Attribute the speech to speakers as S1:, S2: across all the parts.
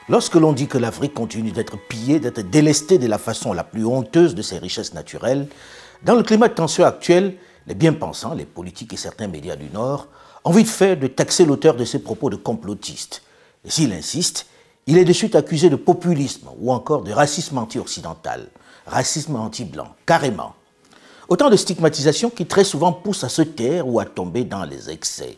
S1: Lorsque l'on dit que l'Afrique continue d'être pillée, d'être délestée de la façon la plus honteuse de ses richesses naturelles, dans le climat de tension actuel, les bien-pensants, les politiques et certains médias du Nord ont vite fait de taxer l'auteur de ces propos de complotiste. Et s'il insiste, il est de suite accusé de populisme ou encore de racisme anti-occidental, racisme anti-blanc, carrément. Autant de stigmatisations qui très souvent poussent à se taire ou à tomber dans les excès.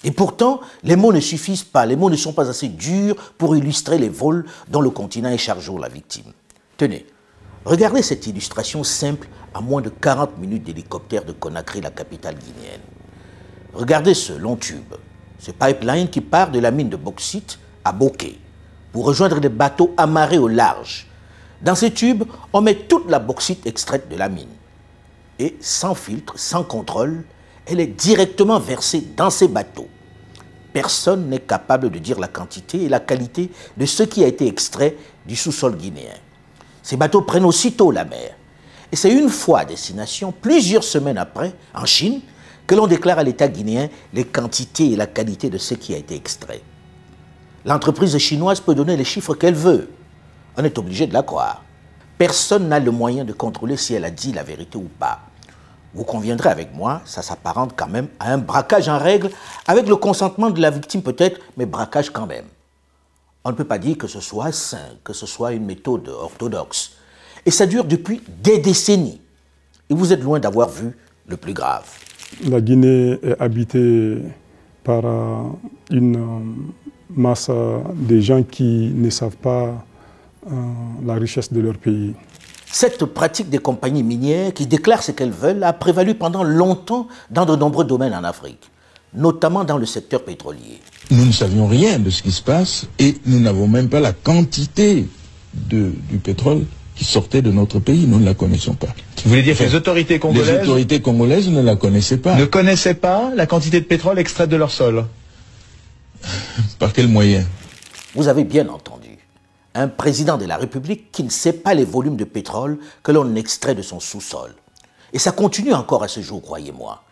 S1: Et pourtant, les mots ne suffisent pas, les mots ne sont pas assez durs pour illustrer les vols dont le continent est chaque jour la victime. Tenez, regardez cette illustration simple à moins de 40 minutes d'hélicoptère de Conakry, la capitale guinéenne. Regardez ce long tube, ce pipeline qui part de la mine de bauxite à Bokeh pour rejoindre des bateaux amarrés au large. Dans ces tubes, on met toute la bauxite extraite de la mine. Et sans filtre, sans contrôle, elle est directement versée dans ces bateaux. Personne n'est capable de dire la quantité et la qualité de ce qui a été extrait du sous-sol guinéen. Ces bateaux prennent aussitôt la mer. Et c'est une fois à destination, plusieurs semaines après, en Chine, que l'on déclare à l'État guinéen les quantités et la qualité de ce qui a été extrait. L'entreprise chinoise peut donner les chiffres qu'elle veut. On est obligé de la croire. Personne n'a le moyen de contrôler si elle a dit la vérité ou pas. Vous conviendrez avec moi, ça s'apparente quand même à un braquage en règle, avec le consentement de la victime peut-être, mais braquage quand même. On ne peut pas dire que ce soit sain, que ce soit une méthode orthodoxe. Et ça dure depuis des décennies. Et vous êtes loin d'avoir vu le plus grave.
S2: La Guinée est habitée par une masse de gens qui ne savent pas la richesse de leur pays.
S1: Cette pratique des compagnies minières qui déclarent ce qu'elles veulent a prévalu pendant longtemps dans de nombreux domaines en Afrique, notamment dans le secteur pétrolier.
S3: Nous ne savions rien de ce qui se passe et nous n'avons même pas la quantité du pétrole qui sortait de notre pays. Nous ne la connaissons pas.
S4: Vous voulez dire que les autorités
S3: congolaises ne la connaissaient pas.
S4: Ne connaissaient pas la quantité de pétrole extraite de leur sol?
S3: Par quel moyen?
S1: Vous avez bien entendu. Un président de la République qui ne sait pas les volumes de pétrole que l'on extrait de son sous-sol. Et ça continue encore à ce jour, croyez-moi.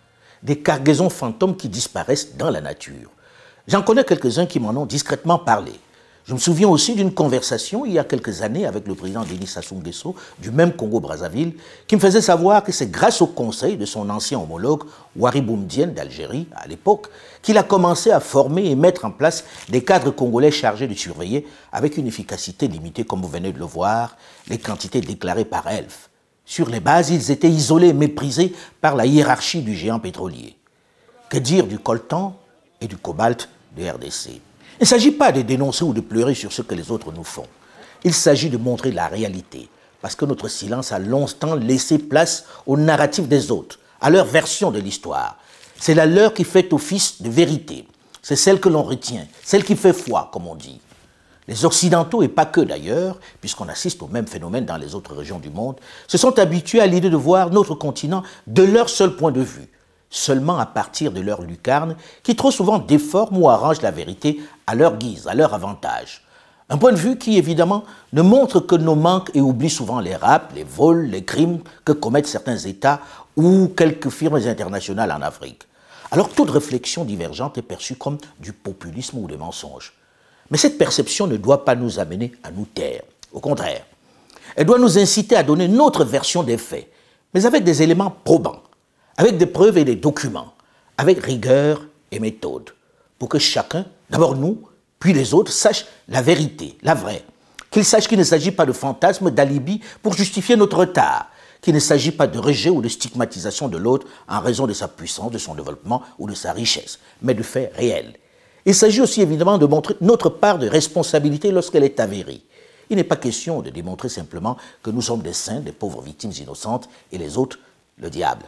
S1: Des cargaisons fantômes qui disparaissent dans la nature. J'en connais quelques-uns qui m'en ont discrètement parlé. Je me souviens aussi d'une conversation il y a quelques années avec le président Denis Sassou Nguesso du même Congo-Brazzaville qui me faisait savoir que c'est grâce au conseil de son ancien homologue Ouari Boumedienne d'Algérie à l'époque qu'il a commencé à former et mettre en place des cadres congolais chargés de surveiller avec une efficacité limitée comme vous venez de le voir les quantités déclarées par Elf. Sur les bases, ils étaient isolés et méprisés par la hiérarchie du géant pétrolier. Que dire du coltan et du cobalt de RDC? Il ne s'agit pas de dénoncer ou de pleurer sur ce que les autres nous font. Il s'agit de montrer la réalité, parce que notre silence a longtemps laissé place au narratif des autres, à leur version de l'histoire. C'est la leur qui fait office de vérité. C'est celle que l'on retient, celle qui fait foi, comme on dit. Les Occidentaux, et pas que d'ailleurs, puisqu'on assiste au même phénomène dans les autres régions du monde, se sont habitués à l'idée de voir notre continent de leur seul point de vue, seulement à partir de leur lucarne, qui trop souvent déforme ou arrange la vérité à leur guise, à leur avantage. Un point de vue qui, évidemment, ne montre que nos manques et oublie souvent les rapts, les vols, les crimes que commettent certains États ou quelques firmes internationales en Afrique. Alors toute réflexion divergente est perçue comme du populisme ou des mensonges. Mais cette perception ne doit pas nous amener à nous taire. Au contraire, elle doit nous inciter à donner notre version des faits, mais avec des éléments probants, avec des preuves et des documents, avec rigueur et méthode, pour que chacun, d'abord nous, puis les autres, sache la vérité, la vraie. Qu'ils sachent qu'il ne s'agit pas de fantasmes, d'alibi pour justifier notre retard, qu'il ne s'agit pas de rejet ou de stigmatisation de l'autre en raison de sa puissance, de son développement ou de sa richesse, mais de faits réels. Il s'agit aussi évidemment de montrer notre part de responsabilité lorsqu'elle est avérée. Il n'est pas question de démontrer simplement que nous sommes des saints, des pauvres victimes innocentes, et les autres, le diable.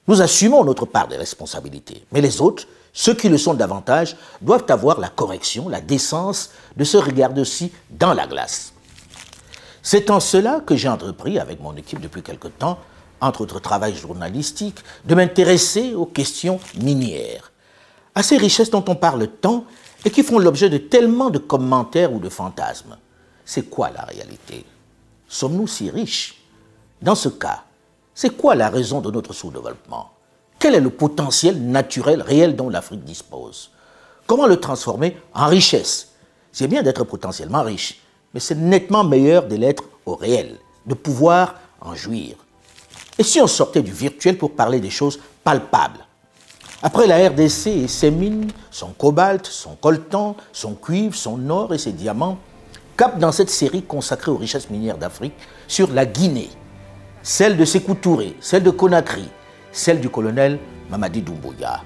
S1: Nous assumons notre part de responsabilité, mais les autres, ceux qui le sont davantage, doivent avoir la correction, la décence de se regarder aussi dans la glace. C'est en cela que j'ai entrepris, avec mon équipe depuis quelque temps, entre autres travail journalistique, de m'intéresser aux questions minières, à ces richesses dont on parle tant et qui font l'objet de tellement de commentaires ou de fantasmes. C'est quoi la réalité? Sommes-nous si riches? Dans ce cas, c'est quoi la raison de notre sous-développement? Quel est le potentiel naturel réel dont l'Afrique dispose? Comment le transformer en richesse? C'est bien d'être potentiellement riche, mais c'est nettement meilleur de l'être au réel, de pouvoir en jouir. Et si on sortait du virtuel pour parler des choses palpables? Après la RDC et ses mines, son cobalt, son coltan, son cuivre, son or et ses diamants, cap dans cette série consacrée aux richesses minières d'Afrique sur la Guinée, celle de Sékou Touré, celle de Conakry, celle du colonel Mamadi Doumbouya.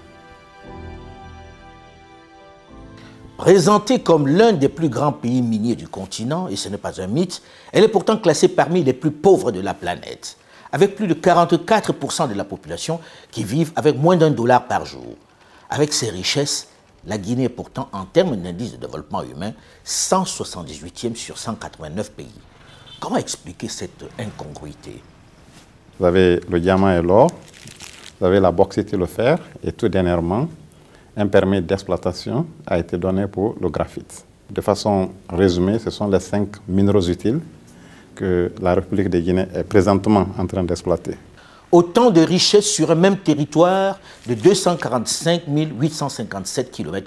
S1: Présentée comme l'un des plus grands pays miniers du continent, et ce n'est pas un mythe, elle est pourtant classée parmi les plus pauvres de la planète, avec plus de 44% de la population qui vivent avec moins d'$1 par jour. Avec ses richesses, la Guinée est pourtant, en termes d'indice de développement humain, 178e sur 189 pays. Comment expliquer cette incongruité?
S5: Vous avez le diamant et l'or, vous avez la bauxite et le fer, et tout dernièrement, un permis d'exploitation a été donné pour le graphite. De façon résumée, ce sont les 5 minéraux utiles que la République de Guinée est présentement en train d'exploiter.
S1: Autant de richesses sur un même territoire de 245 857 km².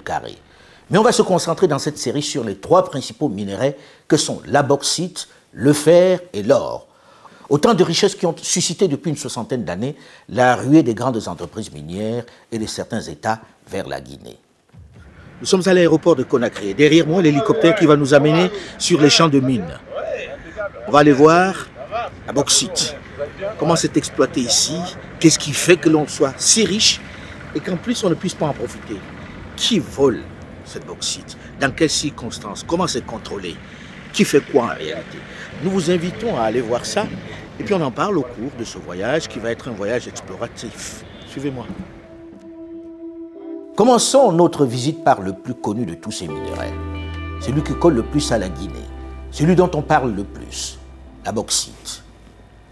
S1: Mais on va se concentrer dans cette série sur les 3 principaux minerais que sont la bauxite, le fer et l'or. Autant de richesses qui ont suscité depuis une 60aine d'années la ruée des grandes entreprises minières et de certains États vers la Guinée. Nous sommes à l'aéroport de Conakry. Derrière moi, l'hélicoptère qui va nous amener sur les champs de mines. On va aller voir la bauxite. Comment c'est exploité ici? Qu'est-ce qui fait que l'on soit si riche et qu'en plus on ne puisse pas en profiter? Qui vole cette bauxite? Dans quelles circonstances? Comment c'est contrôlé? Qui fait quoi en réalité? Nous vous invitons à aller voir ça et puis on en parle au cours de ce voyage qui va être un voyage exploratif. Suivez-moi. Commençons notre visite par le plus connu de tous ces minerais. Celui qui colle le plus à la Guinée. Celui dont on parle le plus, la bauxite.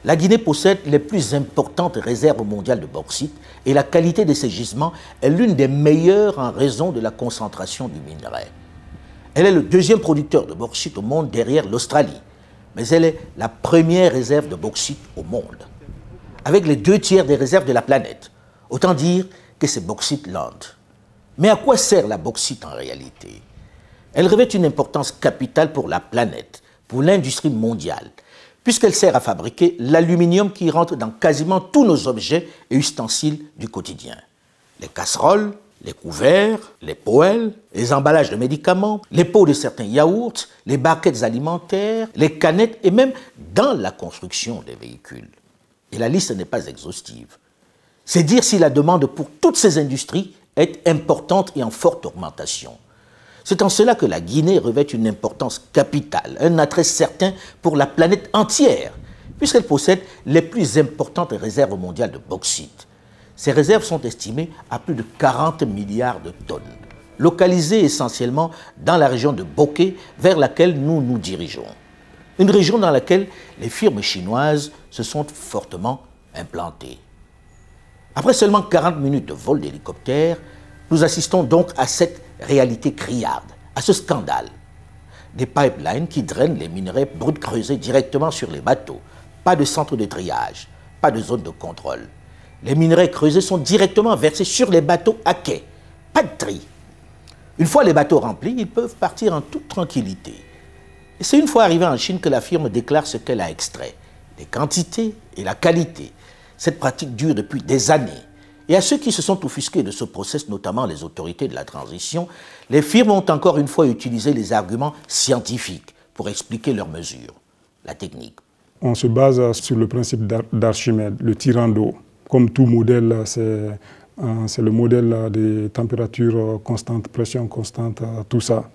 S1: La Guinée possède les plus importantes réserves mondiales de bauxite et la qualité de ses gisements est l'une des meilleures en raison de la concentration du minerai. Elle est le 2e producteur de bauxite au monde derrière l'Australie, mais elle est la première réserve de bauxite au monde, avec les 2/3 des réserves de la planète. Autant dire que c'est Bauxite Land. Mais à quoi sert la bauxite en réalité? Elle revêt une importance capitale pour la planète, pour l'industrie mondiale, puisqu'elle sert à fabriquer l'aluminium qui rentre dans quasiment tous nos objets et ustensiles du quotidien. Les casseroles, les couverts, les poêles, les emballages de médicaments, les pots de certains yaourts, les barquettes alimentaires, les canettes et même dans la construction des véhicules. Et la liste n'est pas exhaustive. C'est dire si la demande pour toutes ces industries est importante et en forte augmentation. C'est en cela que la Guinée revêt une importance capitale, un attrait certain pour la planète entière, puisqu'elle possède les plus importantes réserves mondiales de bauxite. Ces réserves sont estimées à plus de 40 milliards de tonnes, localisées essentiellement dans la région de Bokeh, vers laquelle nous nous dirigeons. Une région dans laquelle les firmes chinoises se sont fortement implantées. Après seulement 40 minutes de vol d'hélicoptère, nous assistons donc à cette réalité criarde, à ce scandale. Des pipelines qui drainent les minerais bruts creusés directement sur les bateaux. Pas de centre de triage, pas de zone de contrôle. Les minerais creusés sont directement versés sur les bateaux à quai. Pas de tri. Une fois les bateaux remplis, ils peuvent partir en toute tranquillité. Et c'est une fois arrivé en Chine que la firme déclare ce qu'elle a extrait, les quantités et la qualité. Cette pratique dure depuis des années. Et à ceux qui se sont offusqués de ce process, notamment les autorités de la transition, les firmes ont encore une fois utilisé les arguments scientifiques pour expliquer leurs mesures, la technique.
S2: On se base sur le principe d'Archimède, le tirant d'eau. Comme tout modèle, c'est le modèle des températures constantes, pression constante, tout ça.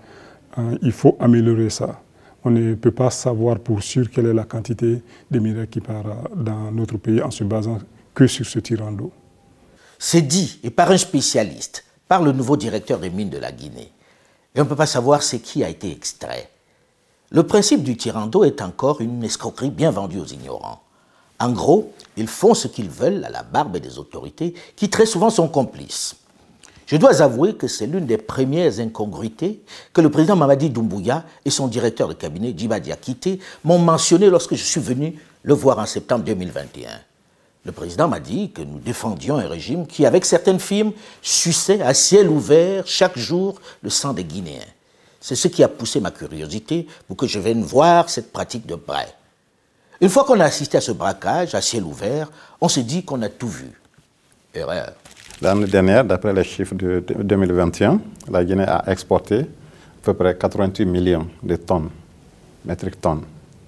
S2: Il faut améliorer ça. On ne peut pas savoir pour sûr quelle est la quantité de minerais qui part dans notre pays en se basant que sur ce tirant d'eau.
S1: C'est dit, et par un spécialiste, par le nouveau directeur des mines de la Guinée. Et on ne peut pas savoir ce qui a été extrait. Le principe du tirant d'eau est encore une escroquerie bien vendue aux ignorants. En gros, ils font ce qu'ils veulent à la barbe des autorités qui très souvent sont complices. Je dois avouer que c'est l'une des premières incongruités que le président Mamadi Doumbouya et son directeur de cabinet, Djiba Diakité, m'ont mentionné lorsque je suis venu le voir en septembre 2021. Le président m'a dit que nous défendions un régime qui, avec certaines firmes, suçait à ciel ouvert chaque jour le sang des Guinéens. C'est ce qui a poussé ma curiosité pour que je vienne voir cette pratique de près. Une fois qu'on a assisté à ce braquage à ciel ouvert, on s'est dit qu'on a tout vu. Erreur.
S5: L'année dernière, d'après les chiffres de 2021, la Guinée a exporté à peu près 88 millions de tonnes, métriques tonnes.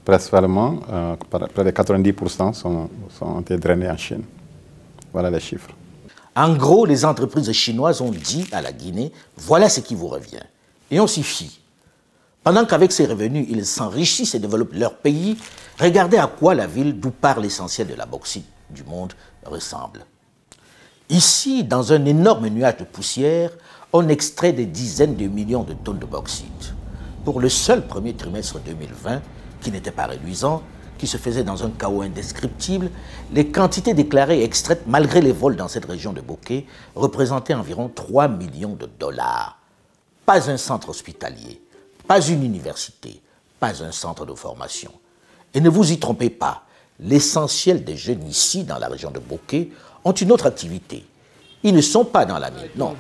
S5: Principalement, près de 90% sont été drainés en Chine. Voilà les chiffres.
S1: En gros, les entreprises chinoises ont dit à la Guinée, voilà ce qui vous revient. Et on s'y fie. Pendant qu'avec ces revenus, ils s'enrichissent et développent leur pays, regardez à quoi la ville d'où part l'essentiel de la bauxite du monde ressemble. Ici, dans un énorme nuage de poussière, on extrait des dizaines de millions de tonnes de bauxite. Pour le seul premier trimestre 2020, qui n'était pas reluisant, qui se faisait dans un chaos indescriptible, les quantités déclarées et extraites malgré les vols dans cette région de Bokeh représentaient environ 3 millions de dollars. Pas un centre hospitalier, pas une université, pas un centre de formation. Et ne vous y trompez pas, l'essentiel des jeunes ici, dans la région de Bokeh, ont une autre activité. Ils ne sont pas dans la mine, non.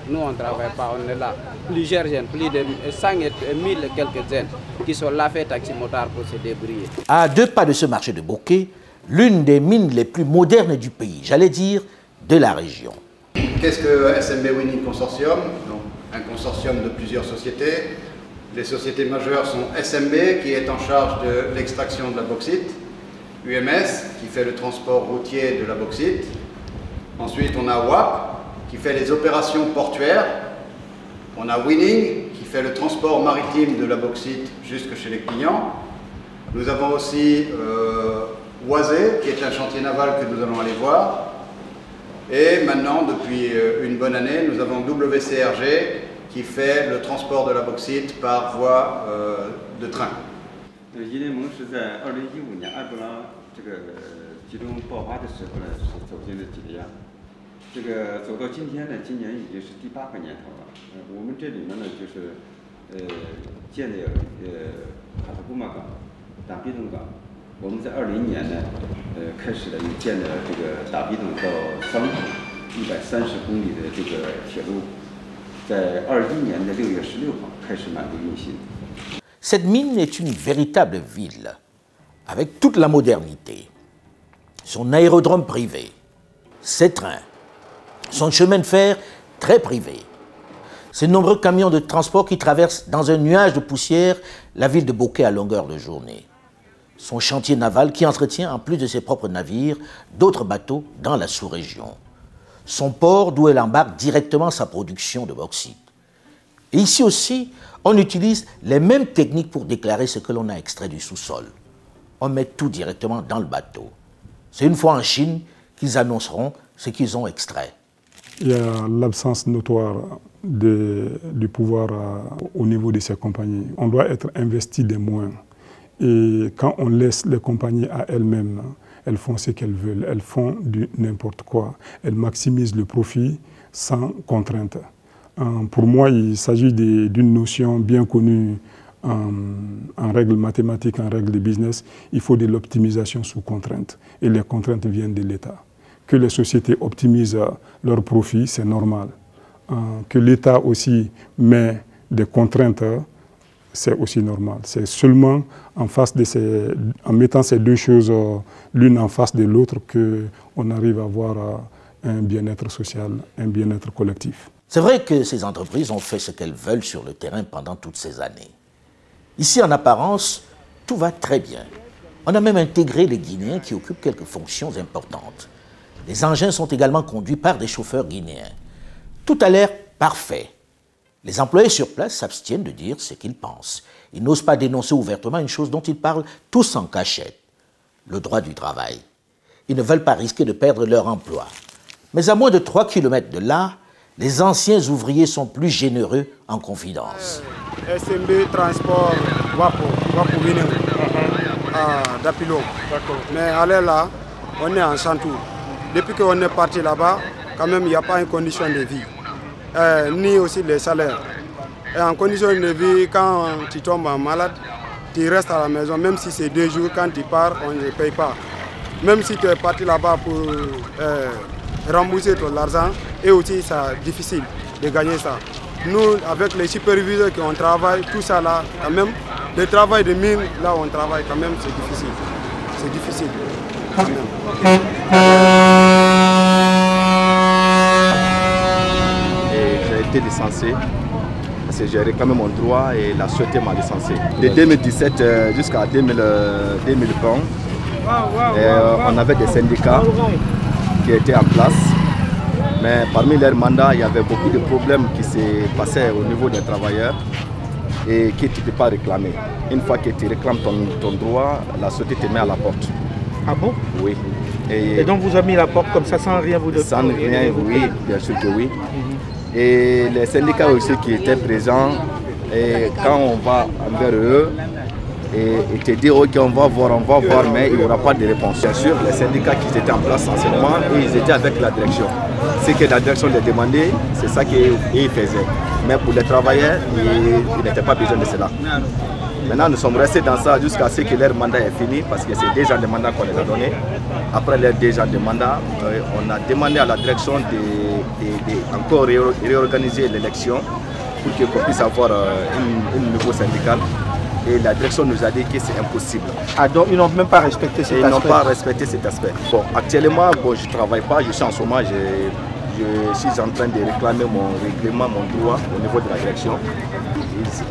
S6: Nous, on ne travaille pas, on est là. Plusieurs jeunes, plus de 5 000 et quelques jeunes qui sont là, fait taxi-motard pour se débrouiller.
S1: À 2 pas de ce marché de Bokeh, l'une des mines les plus modernes du pays, j'allais dire de la région.
S7: Qu'est-ce que SMB Winning Consortium? Donc, un consortium de plusieurs sociétés. Les sociétés majeures sont SMB qui est en charge de l'extraction de la bauxite, UMS qui fait le transport routier de la bauxite. Ensuite, on a WAP qui fait les opérations portuaires. On a Winning qui fait le transport maritime de la bauxite jusque chez les clients. Nous avons aussi Oisé qui est un chantier naval que nous allons aller voir. Et maintenant, depuis une bonne année, nous avons WCRG qui fait le transport de la bauxite par voie de train.
S1: Cette mine est une véritable ville, avec toute la modernité. Son aérodrome privé, ses trains, son chemin de fer très privé, ses nombreux camions de transport qui traversent dans un nuage de poussière la ville de Bokeh à longueur de journée. Son chantier naval qui entretient, en plus de ses propres navires, d'autres bateaux dans la sous-région. Son port d'où elle embarque directement sa production de bauxite. Et ici aussi, on utilise les mêmes techniques pour déclarer ce que l'on a extrait du sous-sol. On met tout directement dans le bateau. C'est une fois en Chine qu'ils annonceront ce qu'ils ont extrait.
S2: Il y a l'absence notoire du pouvoir au niveau de ces compagnies. On doit être investi des moyens. Et quand on laisse les compagnies à elles-mêmes, elles font ce qu'elles veulent, elles font du n'importe quoi. Elles maximisent le profit sans contrainte. Pour moi, il s'agit d'une notion bien connue en règle mathématique, en règle de business. Il faut de l'optimisation sous contrainte. Et les contraintes viennent de l'État. Que les sociétés optimisent leurs profits, c'est normal. Que l'État aussi met des contraintes, c'est aussi normal. C'est seulement en mettant ces deux choses l'une en face de l'autre qu'on arrive à avoir un bien-être social, un bien-être collectif.
S1: C'est vrai que ces entreprises ont fait ce qu'elles veulent sur le terrain pendant toutes ces années. Ici, en apparence, tout va très bien. On a même intégré les Guinéens qui occupent quelques fonctions importantes. Les engins sont également conduits par des chauffeurs guinéens. Tout a l'air parfait. Les employés sur place s'abstiennent de dire ce qu'ils pensent. Ils n'osent pas dénoncer ouvertement une chose dont ils parlent tous en cachette, le droit du travail. Ils ne veulent pas risquer de perdre leur emploi. Mais à moins de 3 km de là, les anciens ouvriers sont plus généreux en confidence.
S8: SMB Transport Wapo Winning d'Apilo. Mais allez là, on est en chantour. Depuis qu'on est parti là-bas, quand même, il n'y a pas une condition de vie, ni aussi les salaires. Et en condition de vie, quand tu tombes malade, tu restes à la maison, même si c'est 2 jours, quand tu pars, on ne paye pas. même si tu es parti là-bas pour rembourser ton argent, et aussi c'est difficile de gagner ça. Nous, avec les superviseurs qui ont travaillé, tout ça là, quand même, le travail de mine, là où on travaille, quand même, c'est difficile. C'est difficile. Quand même.
S9: J'ai été licencié parce que j'ai réclamé mon droit et la société m'a licencié. De 2017 jusqu'à 2020, on avait des syndicats qui étaient en place. Mais parmi leurs mandats, il y avait beaucoup de problèmes qui se passaient au niveau des travailleurs et que tu ne peux pas réclamer. Une fois que tu réclames ton droit, la société te met à la porte.
S10: Ah bon?
S9: Oui.
S10: Et donc vous avez mis la porte comme ça sans rien vous demander?
S9: Sans rien, oui, bien sûr que oui. Et les syndicats aussi qui étaient présents, et quand on va envers eux, et te dire ok on va voir, mais il n'y aura pas de réponse. Bien sûr, les syndicats qui étaient en place anciennement, ils étaient avec la direction. Ce que la direction les demandait, c'est ça qu'ils faisaient. Mais pour les travailleurs, ils n'étaient pas besoin de cela. Maintenant, nous sommes restés dans ça jusqu'à ce que leur mandat est fini, parce que c'est 2 ans de mandat qu'on les a donné. Après les 2 ans de mandat, on a demandé à la direction de encore réorganiser l'élection pour qu'on puisse avoir un nouveau syndical. Et la direction nous a dit que c'est impossible.
S10: Ah donc ils n'ont même pas respecté cet aspect?
S9: Ils n'ont pas respecté cet aspect. Bon, actuellement, bon, je ne travaille pas, je suis en chômage. Je suis en train de réclamer mon règlement, mon droit au niveau de la direction.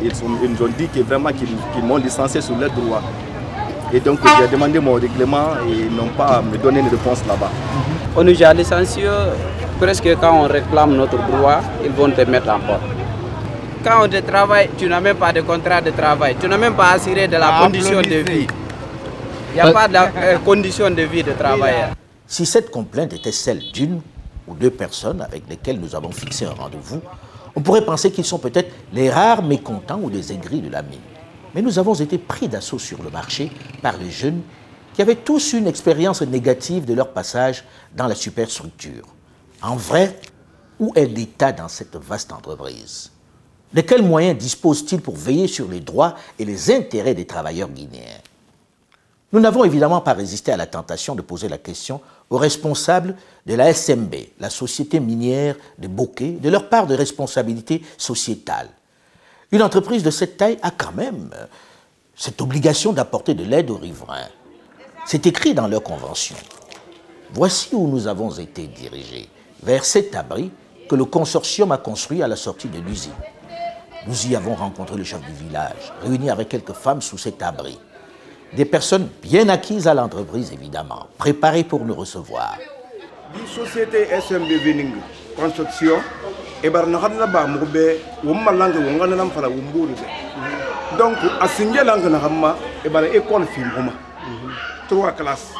S9: Ils nous ont dit que vraiment qu'ils m'ont licencié sur leurs droits. Et donc j'ai demandé mon règlement et ils n'ont pas me donné une réponse là-bas.
S6: On nous a licencié, presque quand on réclame notre droit, ils vont te mettre en porte. Quand on te travaille, tu n'as même pas de contrat de travail, tu n'as même pas assuré de la condition de vie. Il n'y a pas de condition de vie de travailleur.
S1: Si cette complainte était celle d'une ou 2 personnes avec lesquelles nous avons fixé un rendez-vous, on pourrait penser qu'ils sont peut-être les rares mécontents ou les aigris de la mine. Mais nous avons été pris d'assaut sur le marché par les jeunes qui avaient tous une expérience négative de leur passage dans la superstructure. En vrai, où est l'État dans cette vaste entreprise? De quels moyens dispose-t-il pour veiller sur les droits et les intérêts des travailleurs guinéens? Nous n'avons évidemment pas résisté à la tentation de poser la question aux responsables de la SMB, la société minière de Boké, de leur part de responsabilité sociétale. Une entreprise de cette taille a quand même cette obligation d'apporter de l'aide aux riverains. C'est écrit dans leur convention. Voici où nous avons été dirigés, vers cet abri que le consortium a construit à la sortie de l'usine. Nous y avons rencontré le chef du village, réuni avec quelques femmes sous cet abri. Des personnes bien acquises à l'entreprise, évidemment, préparées pour nous recevoir.
S11: La société SMB Winning Construction, donc, à signer l'angle, école film, 3 classes.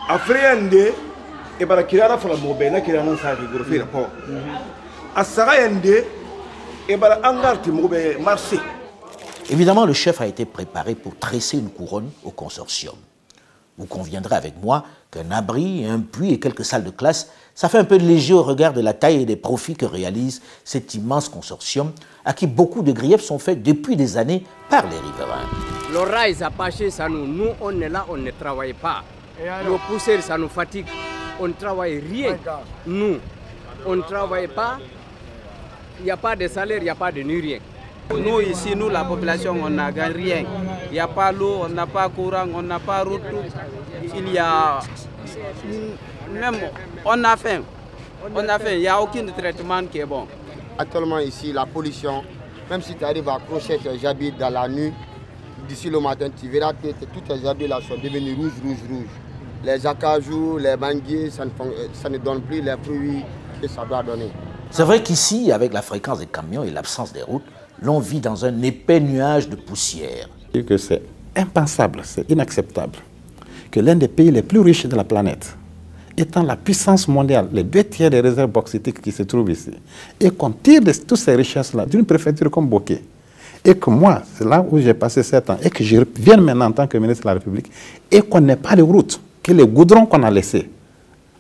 S11: Après un dé, et par la kirara for la mobile, qui est un sac de faire rapport. À Sarayende, et par l'angar qui mobile marché.
S1: Évidemment, le chef a été préparé pour tresser une couronne au consortium. Vous conviendrez avec moi qu'un abri, un puits et quelques salles de classe, ça fait un peu léger au regard de la taille et des profits que réalise cet immense consortium à qui beaucoup de griefs sont faits depuis des années par les riverains.
S12: Le rail, ça passe, ça nous on est là, on ne travaille pas. Le poussière, ça nous fatigue. On ne travaille rien. Nous, on ne travaille pas. Il n'y a pas de salaire, il n'y a pas de ni rien.
S6: Nous ici, nous la population, on n'a rien. Il n'y a pas l'eau, on n'a pas courant, on n'a pas route. Il y a même on a faim. Il n'y a aucun traitement qui est bon.
S13: Actuellement ici, la pollution, même si tu arrives à accrocher tes habits dans la nuit, d'ici le matin, tu verras que tous tes habits là sont devenus rouges. Les acajou, les manguiers, ça ne donne plus les fruits que ça doit donner.
S1: C'est vrai qu'ici, avec la fréquence des camions et l'absence des routes, l'on vit dans un épais nuage de poussière.
S5: C'est impensable, c'est inacceptable que l'un des pays les plus riches de la planète, étant la puissance mondiale, les 2 tiers des réserves bauxitiques qui se trouvent ici, et qu'on tire de toutes ces richesses-là d'une préfecture comme Boké, et que moi, c'est là où j'ai passé 7 ans, et que je viens maintenant en tant que ministre de la République, et qu'on n'ait pas de route, que les goudrons qu'on a laissés,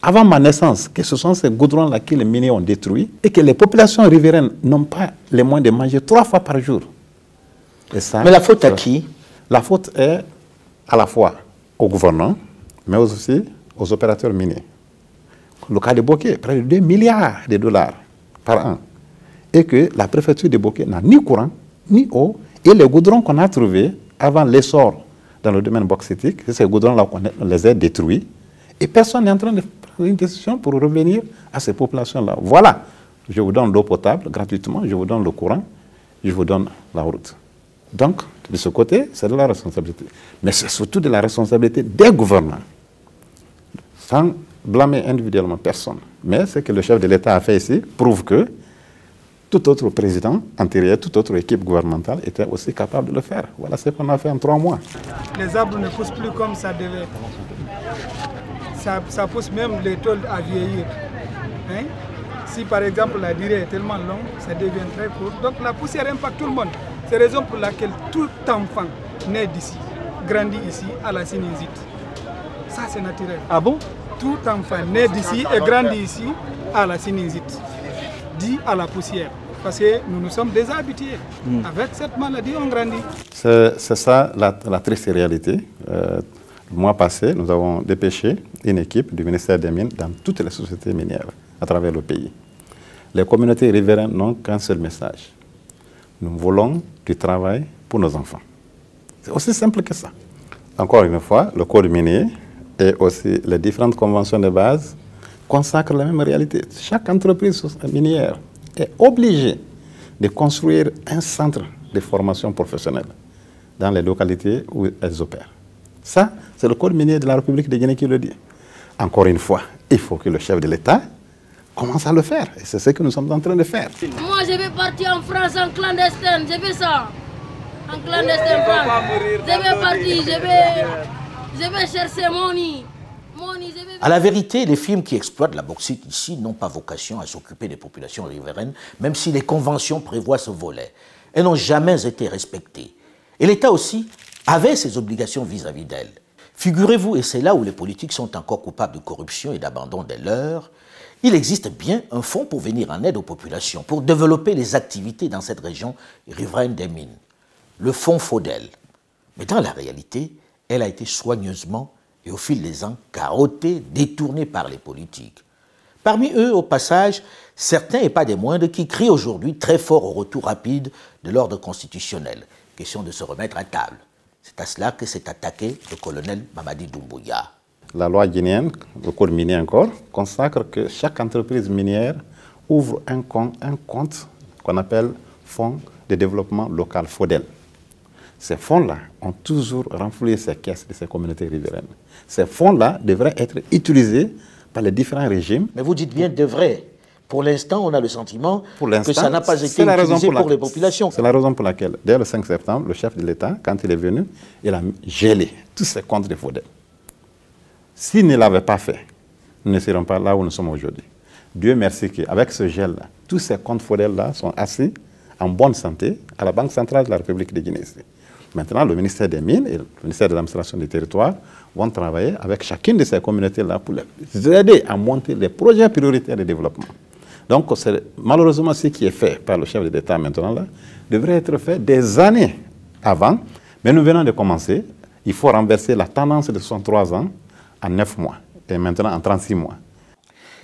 S5: avant ma naissance, que ce sont ces goudrons-là que les miniers ont détruits, et que les populations riveraines n'ont pas les moyens de manger 3 fois par jour. Et ça,
S1: mais la faute à qui?
S5: La faute est à la fois au gouvernant, mais aussi aux opérateurs miniers. Le cas de Bokeh, près de 2 milliards de dollars par an. Et que la préfecture de Bokeh n'a ni courant, ni eau. Et les goudrons qu'on a trouvés avant l'essor dans le domaine bauxitique, ces goudrons-là, on les a détruits. Et personne n'est en train de prendre une décision pour revenir à ces populations-là. Voilà, je vous donne l'eau potable gratuitement, je vous donne le courant, je vous donne la route. Donc, de ce côté, c'est de la responsabilité. Mais c'est surtout de la responsabilité des gouvernants. Sans blâmer individuellement personne. Mais ce que le chef de l'État a fait ici prouve que tout autre président antérieur, toute autre équipe gouvernementale était aussi capable de le faire. Voilà ce qu'on a fait en 3 mois.
S14: Les arbres ne poussent plus comme ça devait. Ça pousse même les tôles à vieillir. Hein? Si par exemple la durée est tellement longue, ça devient très court. Donc la poussière impacte tout le monde. C'est la raison pour laquelle tout enfant né d'ici, grandit ici, à la sinusite. Ça c'est naturel.
S10: Ah bon?
S14: Tout enfant né d'ici et grandit ici à la sinusite, dit à la poussière. Parce que nous nous sommes déjà habitués. Avec cette maladie, on grandit.
S5: C'est ça la triste réalité. Le mois passé, nous avons dépêché une équipe du ministère des Mines dans toutes les sociétés minières à travers le pays. Les communautés riveraines n'ont qu'un seul message. Nous voulons du travail pour nos enfants. C'est aussi simple que ça. Encore une fois, le code minier et aussi les différentes conventions de base consacrent la même réalité. Chaque entreprise minière est obligée de construire un centre de formation professionnelle dans les localités où elles opèrent. Ça, c'est le code minier de la République de Guinée qui le dit. Encore une fois, il faut que le chef de l'État commence à le faire. Et c'est ce que nous sommes en train de faire.
S15: Moi, je vais partir en France en clandestin. Je vais ça. En clandestin France. Je vais partir, je vais chercher mon nid.
S1: À la vérité, les firmes qui exploitent la bauxite ici n'ont pas vocation à s'occuper des populations riveraines, même si les conventions prévoient ce volet. Elles n'ont jamais été respectées. Et l'État aussi avait ses obligations vis-à-vis d'elles. Figurez-vous, et c'est là où les politiques sont encore coupables de corruption et d'abandon des leurs, il existe bien un fonds pour venir en aide aux populations, pour développer les activités dans cette région riveraine des mines. Le fonds FODEL. Mais dans la réalité, elle a été soigneusement et au fil des ans, carottée, détournée par les politiques. Parmi eux, au passage, certains, et pas des moindres, qui crient aujourd'hui très fort au retour rapide de l'ordre constitutionnel. Question de se remettre à table. C'est à cela que s'est attaqué le colonel Mamadi Doumbouya.
S5: La loi guinéenne, le code minier encore, consacre que chaque entreprise minière ouvre un compte qu'on appelle Fonds de développement local, FODEL. Ces fonds-là ont toujours renfloué ces caisses de ces communautés riveraines. Ces fonds-là devraient être utilisés par les différents régimes.
S1: Mais vous dites bien devraient. Pour l'instant, on a le sentiment que ça n'a pas été utilisé pour les populations.
S5: C'est la raison pour laquelle, dès le 5 septembre, le chef de l'État, quand il est venu, il a gelé tous ces comptes de FODEL. S'il ne l'avait pas fait, nous ne serions pas là où nous sommes aujourd'hui. Dieu merci qu'avec ce gel-là, tous ces comptes FODEL-là sont assis en bonne santé à la Banque centrale de la République de Guinée. Maintenant, le ministère des Mines et le ministère de l'administration du territoire vont travailler avec chacune de ces communautés-là pour les aider à monter les projets prioritaires de développement. Donc, malheureusement, ce qui est fait par le chef de l'État maintenant, là, devrait être fait des années avant. Mais nous venons de commencer. Il faut renverser la tendance de 63 ans en 9 mois et maintenant en 36 mois.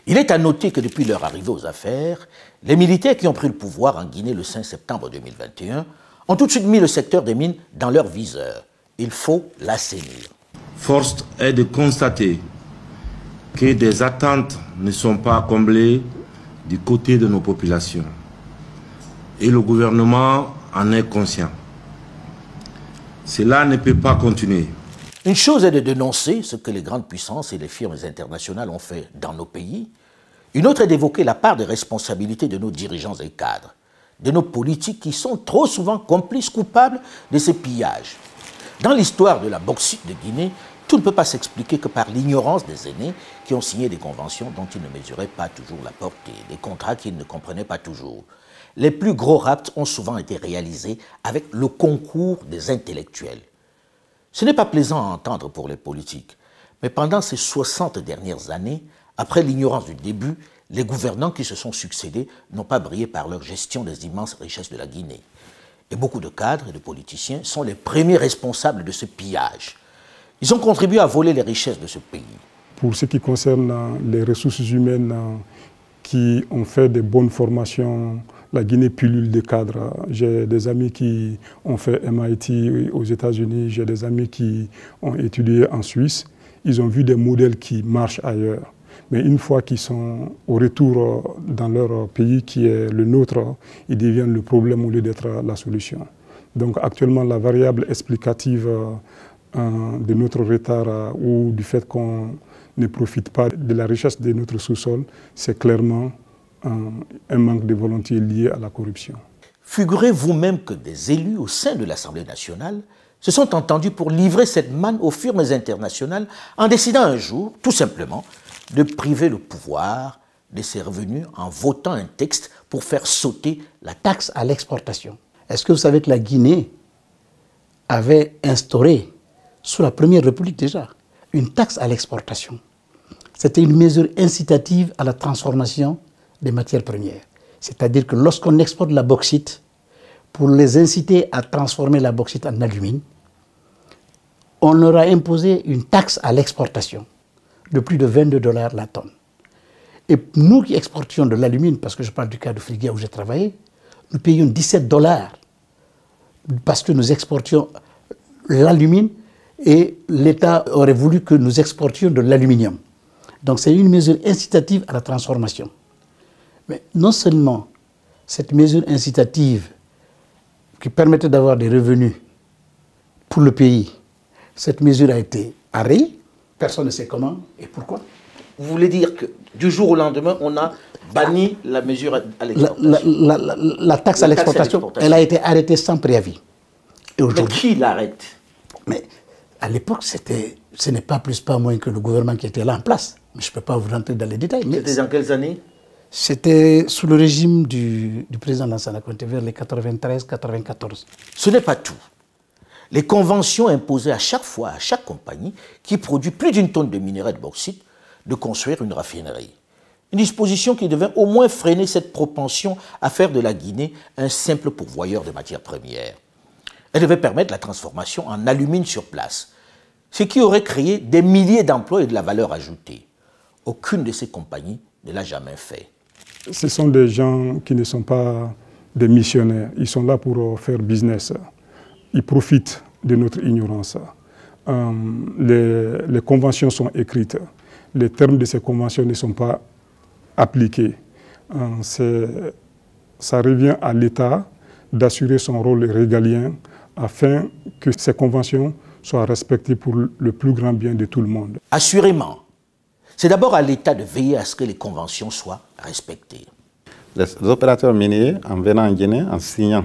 S1: Il est à noter que depuis leur arrivée aux affaires, les militaires qui ont pris le pouvoir en Guinée le 5 septembre 2021 ont tout de suite mis le secteur des mines dans leur viseur. Il faut l'assainir.
S16: Force est de constater que des attentes ne sont pas comblées du côté de nos populations. Et le gouvernement en est conscient. Cela ne peut pas continuer.
S1: Une chose est de dénoncer ce que les grandes puissances et les firmes internationales ont fait dans nos pays. Une autre est d'évoquer la part de responsabilité de nos dirigeants et cadres, de nos politiques qui sont trop souvent complices coupables de ces pillages. Dans l'histoire de la bauxite de Guinée, tout ne peut pas s'expliquer que par l'ignorance des aînés qui ont signé des conventions dont ils ne mesuraient pas toujours la portée, des contrats qu'ils ne comprenaient pas toujours. Les plus gros rapts ont souvent été réalisés avec le concours des intellectuels. Ce n'est pas plaisant à entendre pour les politiques, mais pendant ces 60 dernières années, après l'ignorance du début, les gouvernants qui se sont succédés n'ont pas brillé par leur gestion des immenses richesses de la Guinée. Et beaucoup de cadres et de politiciens sont les premiers responsables de ce pillage. Ils ont contribué à voler les richesses de ce pays.
S2: Pour ce qui concerne les ressources humaines qui ont fait de bonnes formations, la Guinée pullule de cadres. J'ai des amis qui ont fait MIT aux États-Unis, j'ai des amis qui ont étudié en Suisse. Ils ont vu des modèles qui marchent ailleurs. Mais une fois qu'ils sont au retour dans leur pays, qui est le nôtre, ils deviennent le problème au lieu d'être la solution. Donc actuellement, la variable explicative de notre retard ou du fait qu'on ne profite pas de la richesse de notre sous-sol, c'est clairement un manque de volonté lié à la corruption.
S1: Figurez vous-même que des élus au sein de l'Assemblée nationale se sont entendus pour livrer cette manne aux firmes internationales en décidant un jour, tout simplement, de priver le pouvoir de ses revenus en votant un texte pour faire sauter la taxe à l'exportation.
S17: Est-ce que vous savez que la Guinée avait instauré, sous la Première République déjà, une taxe à l'exportation? C'était une mesure incitative à la transformation des matières premières. C'est-à-dire que lorsqu'on exporte la bauxite, pour les inciter à transformer la bauxite en alumine, on leur a imposé une taxe à l'exportation de plus de 22 $ la tonne. Et nous qui exportions de l'alumine, parce que je parle du cas de Friguia où j'ai travaillé, nous payions 17 $ parce que nous exportions l'alumine et l'État aurait voulu que nous exportions de l'aluminium. Donc c'est une mesure incitative à la transformation. Mais non seulement cette mesure incitative qui permettait d'avoir des revenus pour le pays, cette mesure a été arrêtée, personne ne sait comment et pourquoi.
S1: Vous voulez dire que du jour au lendemain, on a banni la mesure à l'exportation?
S17: La taxe à l'exportation, elle a été arrêtée sans préavis. Et
S1: mais qui l'arrête?
S17: Mais à l'époque, ce n'est pas plus pas moins que le gouvernement qui était là en place. Mais je ne peux pas vous rentrer dans les détails.
S1: C'était dans quelles années?
S17: C'était sous le régime du président Lansana Conté, vers les 93-94.
S1: Ce n'est pas tout. Les conventions imposaient à chaque fois, à chaque compagnie qui produit plus d'une tonne de minerai de bauxite, de construire une raffinerie. Une disposition qui devait au moins freiner cette propension à faire de la Guinée un simple pourvoyeur de matières premières. Elle devait permettre la transformation en alumine sur place, ce qui aurait créé des milliers d'emplois et de la valeur ajoutée. Aucune de ces compagnies ne l'a jamais fait.
S2: Ce sont des gens qui ne sont pas des missionnaires. Ils sont là pour faire business. Ils profitent de notre ignorance. Les conventions sont écrites. Les termes de ces conventions ne sont pas appliqués. Ça revient à l'État d'assurer son rôle régalien afin que ces conventions soient respectées pour le plus grand bien de tout le monde.
S1: Assurément. C'est d'abord à l'État de veiller à ce que les conventions soient respectées.
S5: Les opérateurs miniers, en venant en Guinée, en signant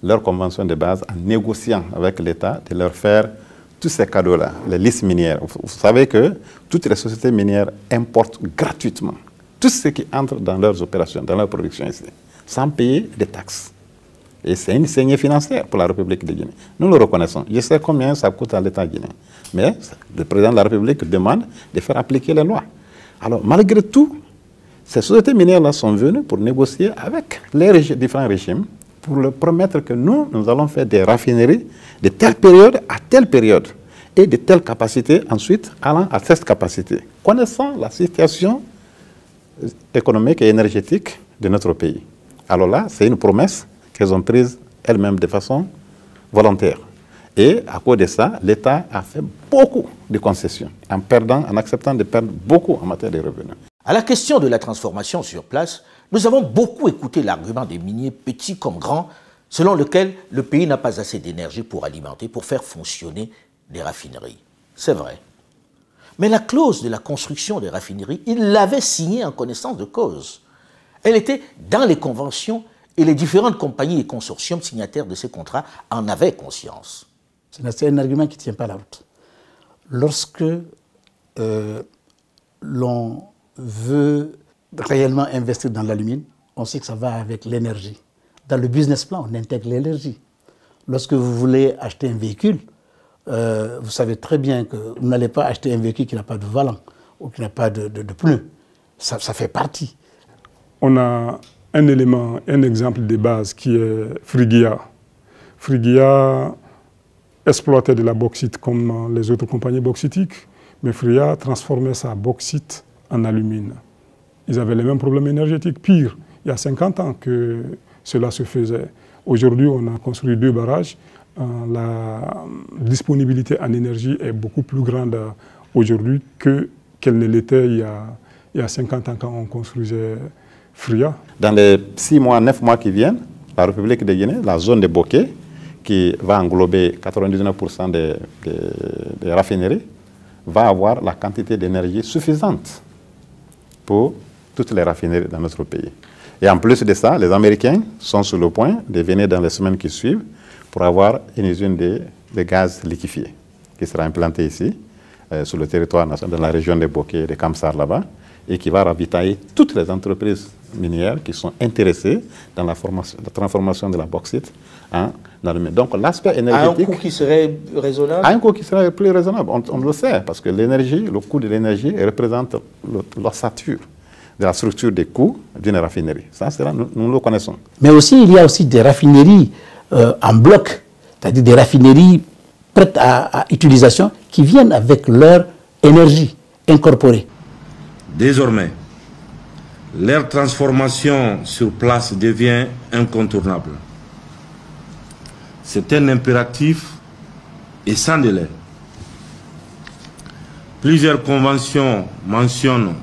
S5: leurs conventions de base, en négociant avec l'État de leur faire tous ces cadeaux-là, les listes minières. Vous savez que toutes les sociétés minières importent gratuitement tout ce qui entre dans leurs opérations, dans leur production ici, sans payer de taxes. Et c'est une saignée financière pour la République de Guinée. Nous le reconnaissons. Je sais combien ça coûte à l'État guinéen. Mais le président de la République demande de faire appliquer les lois. Alors, malgré tout, ces sociétés minières-là sont venues pour négocier avec les différents régimes pour leur promettre que nous allons faire des raffineries de telle période à telle période et de telle capacité ensuite allant à cette capacité, connaissant la situation économique et énergétique de notre pays. Alors là, c'est une promesse qu'elles ont prise elles-mêmes de façon volontaire. Et à cause de ça, l'État a fait beaucoup de concessions en acceptant de perdre beaucoup en matière de revenus.
S1: À la question de la transformation sur place, nous avons beaucoup écouté l'argument des miniers, petits comme grands, selon lequel le pays n'a pas assez d'énergie pour alimenter, pour faire fonctionner des raffineries. C'est vrai. Mais la clause de la construction des raffineries, il l'avait signée en connaissance de cause. Elle était dans les conventions et les différentes compagnies et consortiums signataires de ces contrats en avaient conscience.
S17: C'est un argument qui ne tient pas la route. Lorsque l'on veut réellement investir dans l'alumine, on sait que ça va avec l'énergie. Dans le business plan, on intègre l'énergie. Lorsque vous voulez acheter un véhicule, vous savez très bien que vous n'allez pas acheter un véhicule qui n'a pas de volant ou qui n'a pas de pneus. Ça fait partie.
S2: On a un élément, un exemple de base qui est Friguia. Friguia exploitait de la bauxite comme les autres compagnies bauxitiques, mais Fria transformait sa bauxite en alumine. Ils avaient les mêmes problèmes énergétiques. Pire, il y a 50 ans que cela se faisait. Aujourd'hui, on a construit 2 barrages. La disponibilité en énergie est beaucoup plus grande aujourd'hui qu'elle ne l'était il y a 50 ans quand on construisait Fria.
S5: Dans les 6 mois, 9 mois qui viennent, la République de Guinée, la zone de Bokeh, qui va englober 99% des raffineries, va avoir la quantité d'énergie suffisante pour toutes les raffineries dans notre pays. Et en plus de ça, les Américains sont sur le point de venir dans les semaines qui suivent pour avoir une usine de gaz liquéfié qui sera implantée ici, sur le territoire national, dans la région de Bokeh, de Kamsar là-bas, et qui va ravitailler toutes les entreprises minières qui sont intéressées dans la transformation de la bauxite en alumine. Donc l'aspect énergétique...
S1: À un coût qui serait raisonnable?
S5: À un coût qui serait plus raisonnable, on le sait, parce que l'énergie, le coût de l'énergie représente l'ossature de la structure des coûts d'une raffinerie. Ça, nous le connaissons.
S17: Mais aussi, il y a aussi des raffineries en bloc, c'est-à-dire des raffineries prêtes à utilisation qui viennent avec leur énergie incorporée.
S16: Désormais, leur transformation sur place devient incontournable. C'est un impératif et sans délai. Plusieurs conventions mentionnent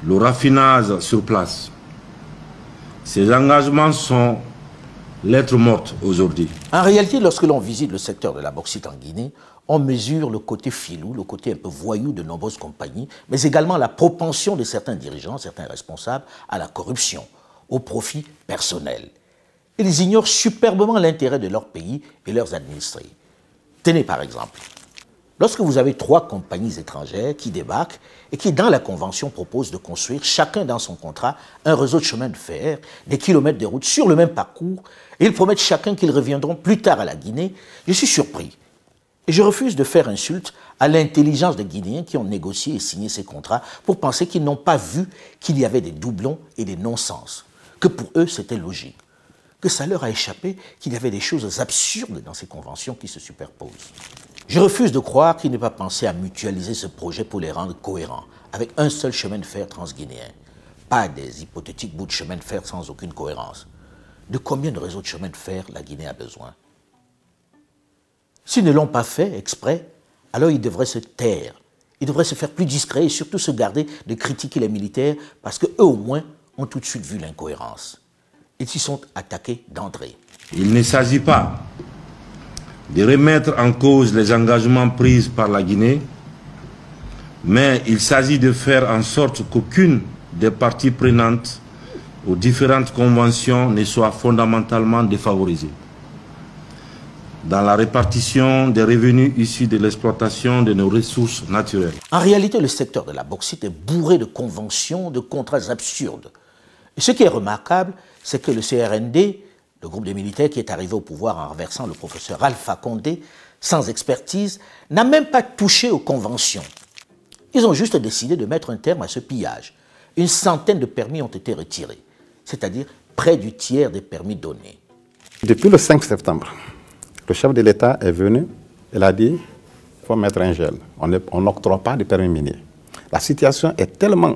S16: le raffinage sur place. Ces engagements sont lettres mortes aujourd'hui.
S1: En réalité, lorsque l'on visite le secteur de la bauxite en Guinée, on mesure le côté filou, le côté un peu voyou de nombreuses compagnies, mais également la propension de certains dirigeants, certains responsables à la corruption, au profit personnel. Ils ignorent superbement l'intérêt de leur pays et leurs administrés. Tenez par exemple, lorsque vous avez 3 compagnies étrangères qui débarquent et qui, dans la convention, proposent de construire, chacun dans son contrat, un réseau de chemin de fer, des kilomètres de route sur le même parcours, et ils promettent chacun qu'ils reviendront plus tard à la Guinée, je suis surpris. Et je refuse de faire insulte à l'intelligence des Guinéens qui ont négocié et signé ces contrats pour penser qu'ils n'ont pas vu qu'il y avait des doublons et des non-sens, que pour eux c'était logique, que ça leur a échappé qu'il y avait des choses absurdes dans ces conventions qui se superposent. Je refuse de croire qu'il n'est pas pensé à mutualiser ce projet pour les rendre cohérents, avec un seul chemin de fer transguinéen, pas des hypothétiques bouts de chemin de fer sans aucune cohérence. De combien de réseaux de chemin de fer la Guinée a besoin? S'ils ne l'ont pas fait exprès, alors ils devraient se taire. Ils devraient se faire plus discrets et surtout se garder de critiquer les militaires parce qu'eux au moins ont tout de suite vu l'incohérence. Ils s'y sont attaqués d'entrée.
S16: Il ne s'agit pas de remettre en cause les engagements pris par la Guinée, mais il s'agit de faire en sorte qu'aucune des parties prenantes aux différentes conventions ne soit fondamentalement défavorisée dans la répartition des revenus issus de l'exploitation de nos ressources naturelles.
S1: En réalité, le secteur de la bauxite est bourré de conventions, de contrats absurdes. Et ce qui est remarquable, c'est que le CRND, le groupe de militaires qui est arrivé au pouvoir en renversant le professeur Alpha Condé, sans expertise, n'a même pas touché aux conventions. Ils ont juste décidé de mettre un terme à ce pillage. Une centaine de permis ont été retirés, c'est-à-dire près du tiers des permis donnés.
S5: Depuis le 5 septembre, le chef de l'État est venu, il a dit il faut mettre un gel. On n'octroie pas de permis minier. La situation est tellement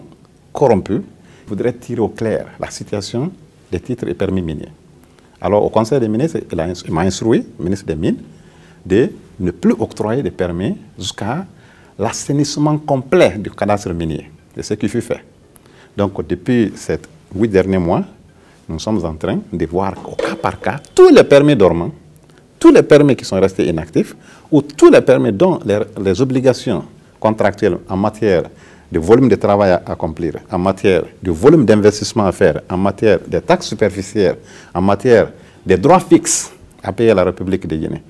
S5: corrompue, il faudrait tirer au clair la situation des titres et permis miniers. Alors au Conseil des ministres, il m'a instruit, le ministre des Mines, de ne plus octroyer de permis jusqu'à l'assainissement complet du cadastre minier. C'est ce qui fut fait. Donc depuis ces 8 derniers mois, nous sommes en train de voir au cas par cas tous les permis dormants, tous les permis qui sont restés inactifs, ou tous les permis dont les obligations contractuelles en matière de volume de travail à accomplir, en matière de volume d'investissement à faire, en matière des taxes superficielles, en matière des droits fixes à payer à la République de Guinée.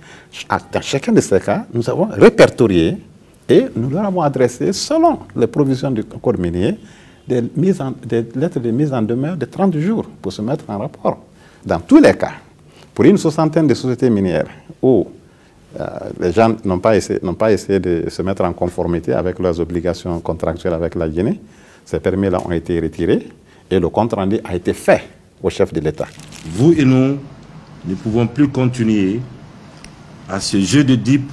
S5: Dans chacun de ces cas, nous avons répertorié et nous leur avons adressé, selon les provisions du code minier, des lettres de mise en demeure de 30 jours pour se mettre en rapport. Dans tous les cas, pour une soixantaine de sociétés minières où les gens n'ont pas essayé de se mettre en conformité avec leurs obligations contractuelles avec la Guinée, ces permis-là ont été retirés et le compte-rendu a été fait au chef de l'État.
S16: Vous et nous ne pouvons plus continuer à ce jeu de dupes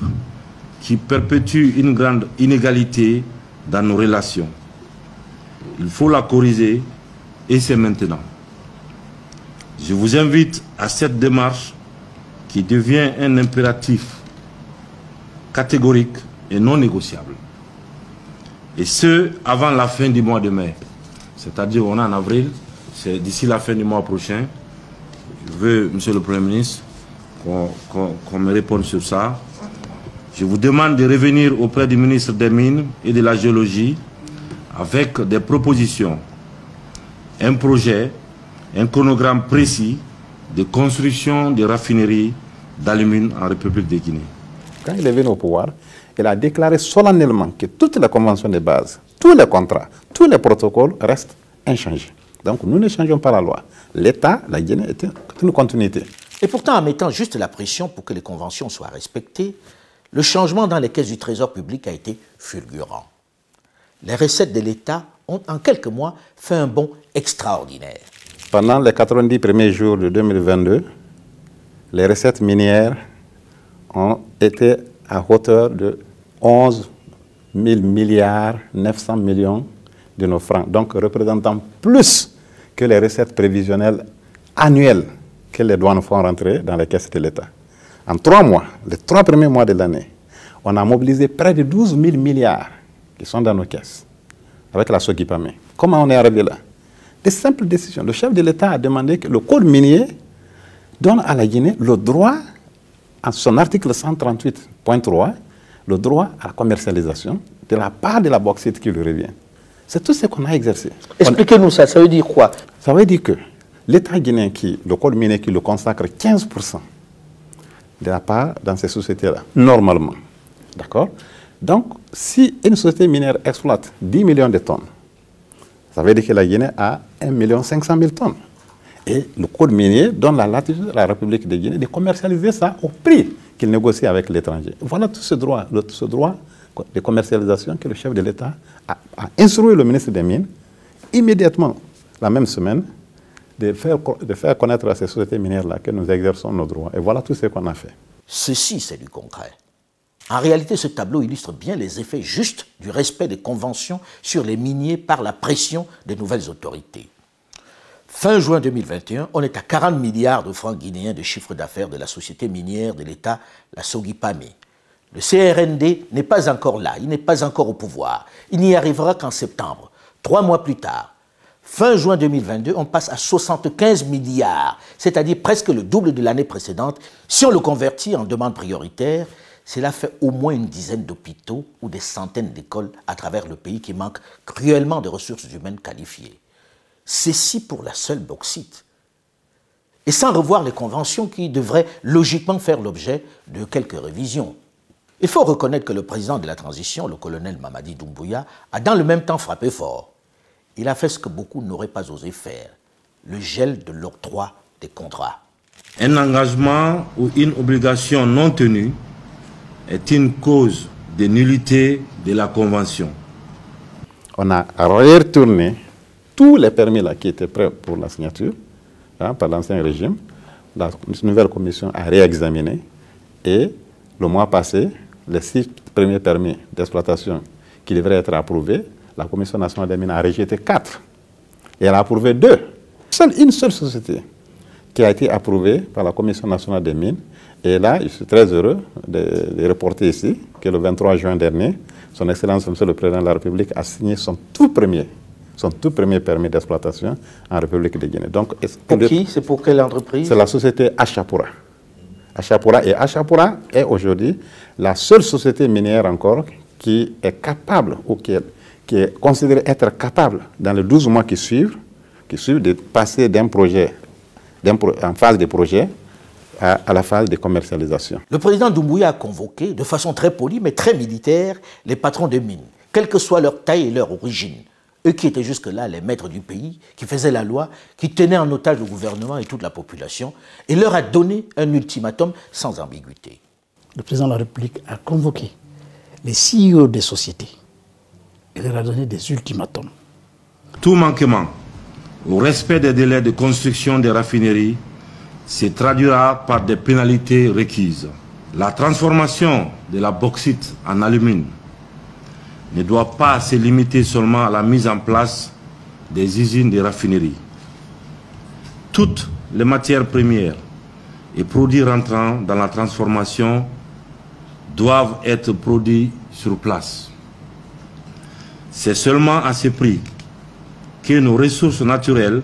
S16: qui perpétue une grande inégalité dans nos relations. Il faut la corriger et c'est maintenant. Je vous invite à cette démarche qui devient un impératif catégorique et non négociable. Et ce, avant la fin du mois de mai. C'est-à-dire, on est en avril, c'est d'ici la fin du mois prochain. Je veux, Monsieur le Premier ministre, qu'on me réponde sur ça. Je vous demande de revenir auprès du ministre des Mines et de la Géologie avec des propositions, un projet, un chronogramme précis de construction de raffineries d'alumine en République de Guinée.
S5: Quand il est venu au pouvoir, il a déclaré solennellement que toutes les conventions de base, tous les contrats, tous les protocoles restent inchangés. Donc nous ne changeons pas la loi. L'État, la Guinée, est une continuité.
S1: Et pourtant, en mettant juste la pression pour que les conventions soient respectées, le changement dans les caisses du Trésor public a été fulgurant. Les recettes de l'État ont, en quelques mois, fait un bond extraordinaire.
S5: Pendant les 90 premiers jours de 2022, les recettes minières ont été à hauteur de 11 000 milliards 900 millions de nos francs, donc représentant plus que les recettes prévisionnelles annuelles que les douanes font rentrer dans les caisses de l'État. En 3 mois, les 3 premiers mois de l'année, on a mobilisé près de 12 000 milliards qui sont dans nos caisses, avec la Sogipame. Comment on est arrivé là? Des simples décisions. Le chef de l'État a demandé que le code minier donne à la Guinée le droit, en son article 138.3, le droit à la commercialisation de la part de la bauxite qui lui revient. C'est tout ce qu'on a exercé.
S1: Expliquez-nous ça, ça veut dire quoi?
S5: Ça veut dire que l'État guinéen, le code minier qui le consacre 15% de la part dans ces sociétés-là, normalement. D'accord? Donc, si une société minière exploite 10 millions de tonnes, ça veut dire que la Guinée a 1 500 000 tonnes. Et le code minier donne la latitude à la République de Guinée de commercialiser ça au prix qu'il négocie avec l'étranger. Voilà tout ce droit de commercialisation que le chef de l'État a instruit le ministre des Mines, immédiatement, la même semaine, de faire connaître à ces sociétés minières-là que nous exerçons nos droits. Et voilà tout ce qu'on a fait.
S1: Ceci, c'est du concret. En réalité, ce tableau illustre bien les effets justes du respect des conventions sur les miniers par la pression des nouvelles autorités. Fin juin 2021, on est à 40 milliards de francs guinéens de chiffre d'affaires de la société minière de l'État, la Sogipame. Le CRND n'est pas encore là, il n'est pas encore au pouvoir. Il n'y arrivera qu'en septembre, 3 mois plus tard. Fin juin 2022, on passe à 75 milliards, c'est-à-dire presque le double de l'année précédente. Si on le convertit en demande prioritaire, cela fait au moins une dizaine d'hôpitaux ou des centaines d'écoles à travers le pays qui manquent cruellement de ressources humaines qualifiées. Ceci pour la seule bauxite. Et sans revoir les conventions qui devraient logiquement faire l'objet de quelques révisions. Il faut reconnaître que le président de la transition, le colonel Mamadi Doumbouya, a dans le même temps frappé fort. Il a fait ce que beaucoup n'auraient pas osé faire, le gel de l'octroi des contrats.
S16: Un engagement ou une obligation non tenue est une cause de nullité de la Convention.
S5: On a retourné tous les permis là, qui étaient prêts pour la signature par l'ancien régime. La nouvelle commission a réexaminé et le mois passé, les 6 premiers permis d'exploitation qui devraient être approuvés, la Commission nationale des mines a rejeté 4. Et elle a approuvé 2. Une seule société qui a été approuvée par la Commission nationale des mines. Et là, je suis très heureux de reporter ici que le 23 juin dernier, son Excellence, Monsieur le Président de la République, a signé son tout premier permis d'exploitation en République de Guinée. Donc,
S1: pour qui? C'est pour quelle entreprise?
S5: C'est la société Achapura. Achapura est aujourd'hui la seule société minière encore qui est capable, ou qui est considérée être capable, dans les 12 mois qui suivent de passer d'un projet, en phase de projet, à la phase de commercialisation.
S1: Le président Doumbouya a convoqué, de façon très polie, mais très militaire, les patrons de mines, quelle que soit leur taille et leur origine. Eux qui étaient jusque-là les maîtres du pays, qui faisaient la loi, qui tenaient en otage le gouvernement et toute la population, et leur a donné un ultimatum sans ambiguïté.
S17: Le président de la République a convoqué les CEO des sociétés et leur a donné des ultimatums.
S16: Tout manquement au respect des délais de construction des raffineries se traduira par des pénalités requises. La transformation de la bauxite en alumine ne doit pas se limiter seulement à la mise en place des usines de raffinerie. Toutes les matières premières et produits rentrant dans la transformation doivent être produits sur place. C'est seulement à ce prix que nos ressources naturelles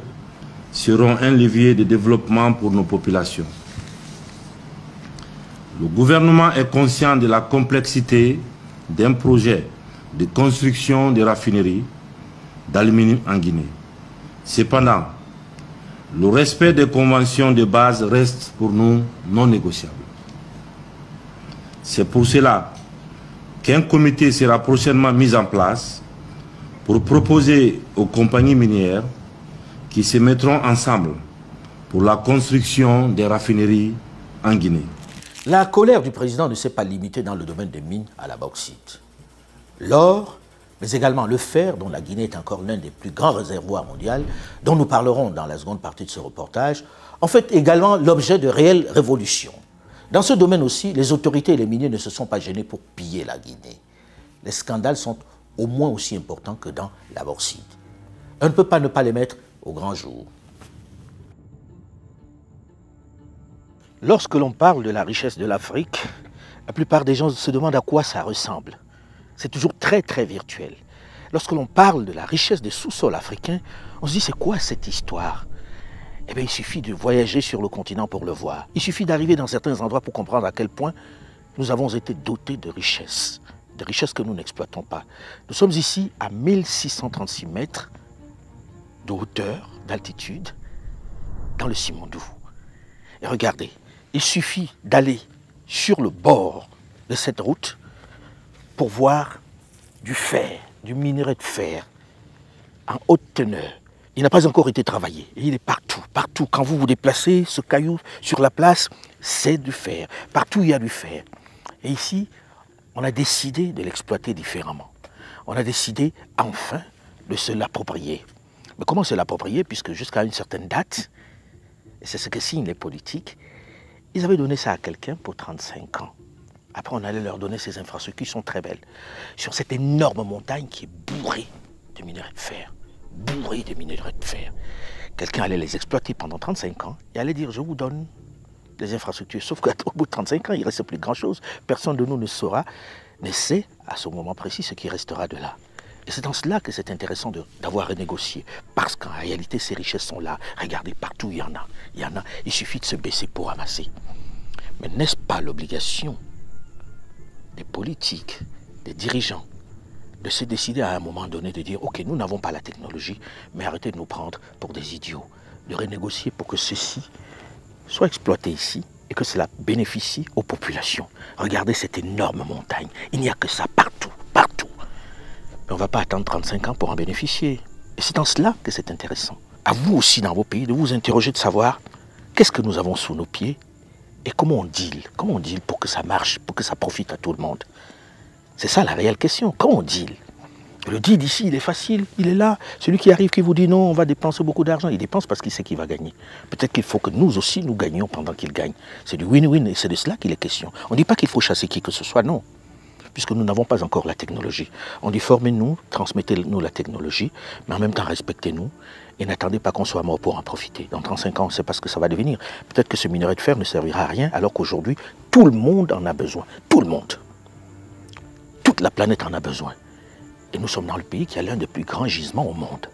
S16: seront un levier de développement pour nos populations. Le gouvernement est conscient de la complexité d'un projet de construction de raffineries d'aluminium en Guinée. Cependant, le respect des conventions de base reste pour nous non négociable. C'est pour cela qu'un comité sera prochainement mis en place pour proposer aux compagnies minières qui se mettront ensemble pour la construction des raffineries en Guinée.
S1: La colère du président ne s'est pas limitée dans le domaine des mines à la bauxite. L'or, mais également le fer, dont la Guinée est encore l'un des plus grands réservoirs mondiaux, dont nous parlerons dans la seconde partie de ce reportage, en fait également l'objet de réelles révolutions. Dans ce domaine aussi, les autorités et les miniers ne se sont pas gênés pour piller la Guinée. Les scandales sont au moins aussi importants que dans la bauxite. On ne peut pas ne pas les mettre au grand jour. Lorsque l'on parle de la richesse de l'Afrique, la plupart des gens se demandent à quoi ça ressemble. C'est toujours très très virtuel. Lorsque l'on parle de la richesse des sous-sols africains, on se dit c'est quoi cette histoire? Eh bien il suffit de voyager sur le continent pour le voir. Il suffit d'arriver dans certains endroits pour comprendre à quel point nous avons été dotés de richesses que nous n'exploitons pas. Nous sommes ici à 1636 mètres de hauteur, d'altitude, dans le Simandou. Et regardez, il suffit d'aller sur le bord de cette route pour voir du fer, du minerai de fer en haute teneur. Il n'a pas encore été travaillé et il est partout, partout. Quand vous vous déplacez, ce caillou sur la place, c'est du fer. Partout il y a du fer. Et ici, on a décidé de l'exploiter différemment. On a décidé enfin de se l'approprier. Mais comment se l'approprier? Puisque jusqu'à une certaine date, et c'est ce que signent les politiques, ils avaient donné ça à quelqu'un pour 35 ans. Après, on allait leur donner ces infrastructures qui sont très belles. Sur cette énorme montagne qui est bourrée de minerais de fer. Bourrée de minerais de fer. Quelqu'un allait les exploiter pendant 35 ans et allait dire, je vous donne des infrastructures. Sauf qu'au bout de 35 ans, il ne reste plus grand-chose. Personne de nous ne saura, ne sait à ce moment précis ce qui restera de là. Et c'est dans cela que c'est intéressant d'avoir renégocié. Parce qu'en réalité, ces richesses sont là. Regardez, partout il y en a. Il y en a. Il suffit de se baisser pour ramasser. Mais n'est-ce pas l'obligation des politiques, des dirigeants, de se décider à un moment donné de dire « Ok, nous n'avons pas la technologie, mais arrêtez de nous prendre pour des idiots. » De renégocier pour que ceci soit exploité ici et que cela bénéficie aux populations. Regardez cette énorme montagne. Il n'y a que ça partout, partout. Mais on ne va pas attendre 35 ans pour en bénéficier. Et c'est en cela que c'est intéressant. À vous aussi, dans vos pays, de vous interroger, de savoir qu'est-ce que nous avons sous nos pieds et comment on deal pour que ça marche, pour que ça profite à tout le monde. C'est ça la réelle question. Comment on deal? Le deal ici, il est facile, il est là. Celui qui arrive, qui vous dit non, on va dépenser beaucoup d'argent, il dépense parce qu'il sait qu'il va gagner. Peut-être qu'il faut que nous aussi, nous gagnions pendant qu'il gagne. C'est du win-win et c'est de cela qu'il est question. On ne dit pas qu'il faut chasser qui que ce soit, non. Puisque nous n'avons pas encore la technologie. On dit formez-nous, transmettez-nous la technologie, mais en même temps respectez-nous et n'attendez pas qu'on soit mort pour en profiter. Dans 35 ans, on ne sait pas ce que ça va devenir. Peut-être que ce minerai de fer ne servira à rien alors qu'aujourd'hui, tout le monde en a besoin. Tout le monde. Toute la planète en a besoin. Et nous sommes dans le pays qui a l'un des plus grands gisements au monde.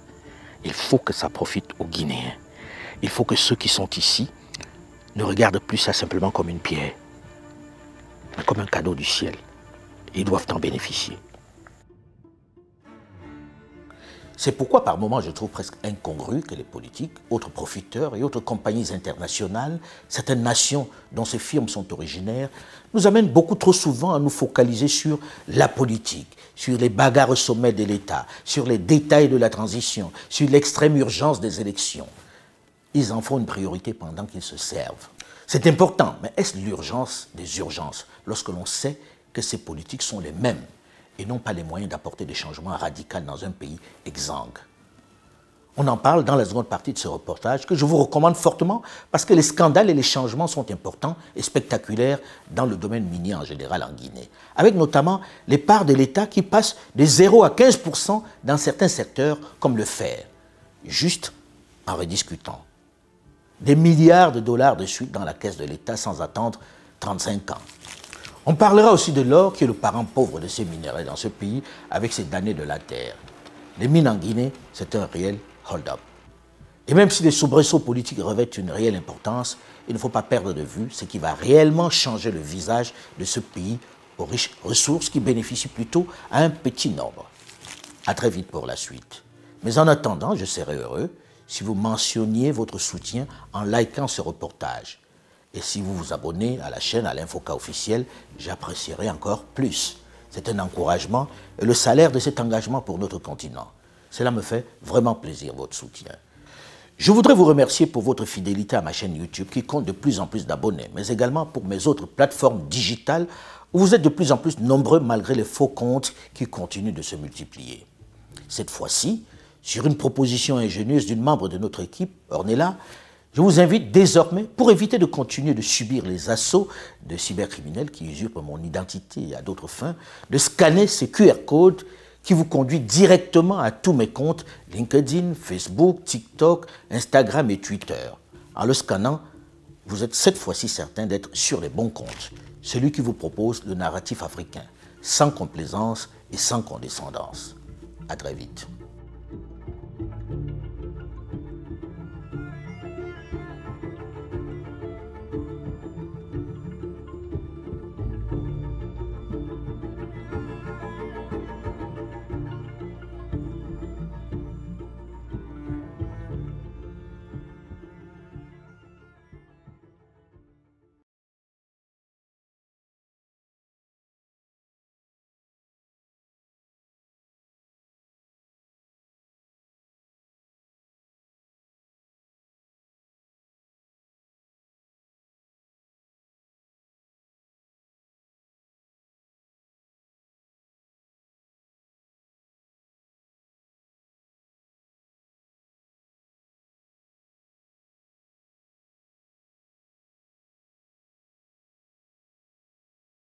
S1: Il faut que ça profite aux Guinéens. Il faut que ceux qui sont ici ne regardent plus ça simplement comme une pierre, mais comme un cadeau du ciel. Ils doivent en bénéficier. C'est pourquoi par moments je trouve presque incongru que les politiques, autres profiteurs et autres compagnies internationales, certaines nations dont ces firmes sont originaires, nous amènent beaucoup trop souvent à nous focaliser sur la politique, sur les bagarres au sommet de l'État, sur les détails de la transition, sur l'extrême urgence des élections. Ils en font une priorité pendant qu'ils se servent. C'est important, mais est-ce l'urgence des urgences lorsque l'on sait que ces politiques sont les mêmes et n'ont pas les moyens d'apporter des changements radicaux dans un pays exsangue? On en parle dans la seconde partie de ce reportage que je vous recommande fortement parce que les scandales et les changements sont importants et spectaculaires dans le domaine minier en général en Guinée, avec notamment les parts de l'État qui passent de 0 à 15% dans certains secteurs comme le fer, juste en rediscutant. Des milliards de dollars de suite dans la caisse de l'État sans attendre 35 ans. On parlera aussi de l'or qui est le parent pauvre de ces minerais dans ce pays avec ses damnés de la terre. Les mines en Guinée, c'est un réel hold-up. Et même si les soubresauts politiques revêtent une réelle importance, il ne faut pas perdre de vue ce qui va réellement changer le visage de ce pays aux riches ressources qui bénéficient plutôt à un petit nombre. À très vite pour la suite. Mais en attendant, je serai heureux si vous mentionniez votre soutien en likant ce reportage. Et si vous vous abonnez à la chaîne, à l'Infoca officiel, j'apprécierai encore plus. C'est un encouragement et le salaire de cet engagement pour notre continent. Cela me fait vraiment plaisir, votre soutien. Je voudrais vous remercier pour votre fidélité à ma chaîne YouTube qui compte de plus en plus d'abonnés, mais également pour mes autres plateformes digitales où vous êtes de plus en plus nombreux malgré les faux comptes qui continuent de se multiplier. Cette fois-ci, sur une proposition ingénieuse d'une membre de notre équipe, Ornella, je vous invite désormais, pour éviter de continuer de subir les assauts de cybercriminels qui usurpent mon identité à d'autres fins, de scanner ces QR codes qui vous conduit directement à tous mes comptes LinkedIn, Facebook, TikTok, Instagram et Twitter. En le scannant, vous êtes cette fois-ci certain d'être sur les bons comptes, celui qui vous propose le narratif africain, sans complaisance et sans condescendance. À très vite.